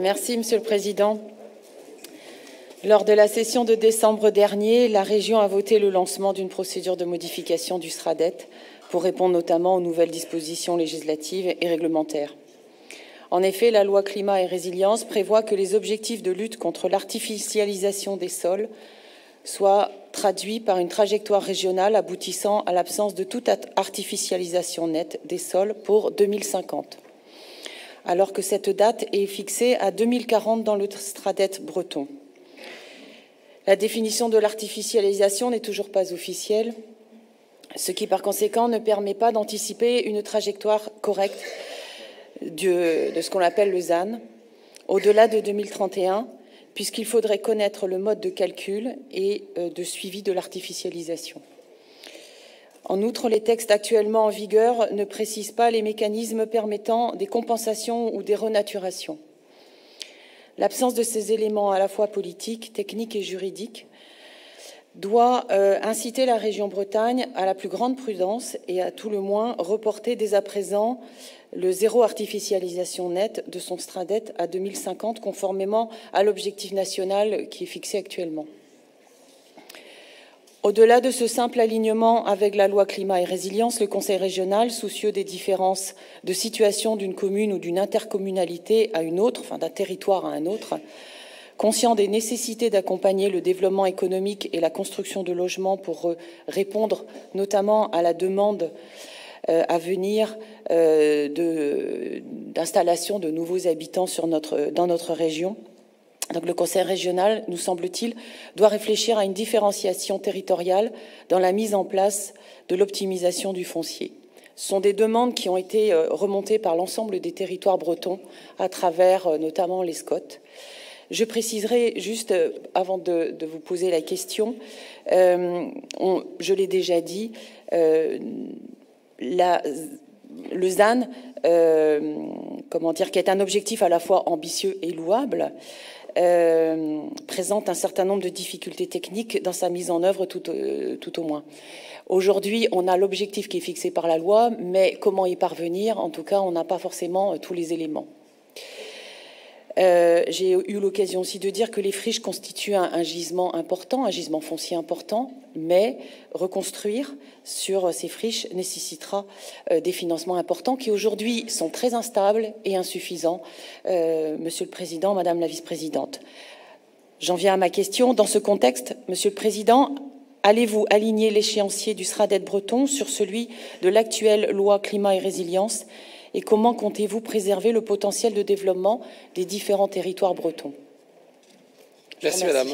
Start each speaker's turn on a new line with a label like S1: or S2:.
S1: Merci, Monsieur le Président. Lors de la session de décembre dernier, la région a voté le lancement d'une procédure de modification du SRADET pour répondre notamment aux nouvelles dispositions législatives et réglementaires. En effet, la loi Climat et Résilience prévoit que les objectifs de lutte contre l'artificialisation des sols soient traduits par une trajectoire régionale aboutissant à l'absence de toute artificialisation nette des sols pour 2050, alors que cette date est fixée à 2040 dans le SRADET breton. La définition de l'artificialisation n'est toujours pas officielle, ce qui par conséquent ne permet pas d'anticiper une trajectoire correcte de ce qu'on appelle le ZAN au-delà de 2031, puisqu'il faudrait connaître le mode de calcul et de suivi de l'artificialisation. En outre, les textes actuellement en vigueur ne précisent pas les mécanismes permettant des compensations ou des renaturations. L'absence de ces éléments à la fois politiques, techniques et juridiques doit inciter la région Bretagne à la plus grande prudence et à tout le moins reporter dès à présent le zéro artificialisation nette de son SRADET à 2050, conformément à l'objectif national qui est fixé actuellement. Au-delà de ce simple alignement avec la loi Climat et Résilience, le Conseil régional, soucieux des différences de situation d'une commune ou d'une intercommunalité à une autre, enfin d'un territoire à un autre, conscient des nécessités d'accompagner le développement économique et la construction de logements pour répondre notamment à la demande à venir d'installation de nouveaux habitants dans notre région. Donc le Conseil régional, nous semble-t-il, doit réfléchir à une différenciation territoriale dans la mise en place de l'optimisation du foncier. Ce sont des demandes qui ont été remontées par l'ensemble des territoires bretons à travers notamment les SCOT. Je préciserai juste, avant de vous poser la question, je l'ai déjà dit, le ZAN, qui est un objectif à la fois ambitieux et louable, présente un certain nombre de difficultés techniques dans sa mise en œuvre tout au moins. Aujourd'hui, on a l'objectif qui est fixé par la loi, mais comment y parvenir? En tout cas, on n'a pas forcément tous les éléments. J'ai eu l'occasion aussi de dire que les friches constituent un gisement important, un gisement foncier important, mais reconstruire sur ces friches nécessitera des financements importants qui aujourd'hui sont très instables et insuffisants. Monsieur le Président, Madame la Vice-présidente, j'en viens à ma question. Dans ce contexte, Monsieur le Président, allez-vous aligner l'échéancier du SRADET breton sur celui de l'actuelle loi Climat et Résilience? Et comment comptez-vous préserver le potentiel de développement des différents territoires bretons?
S2: Merci, Madame.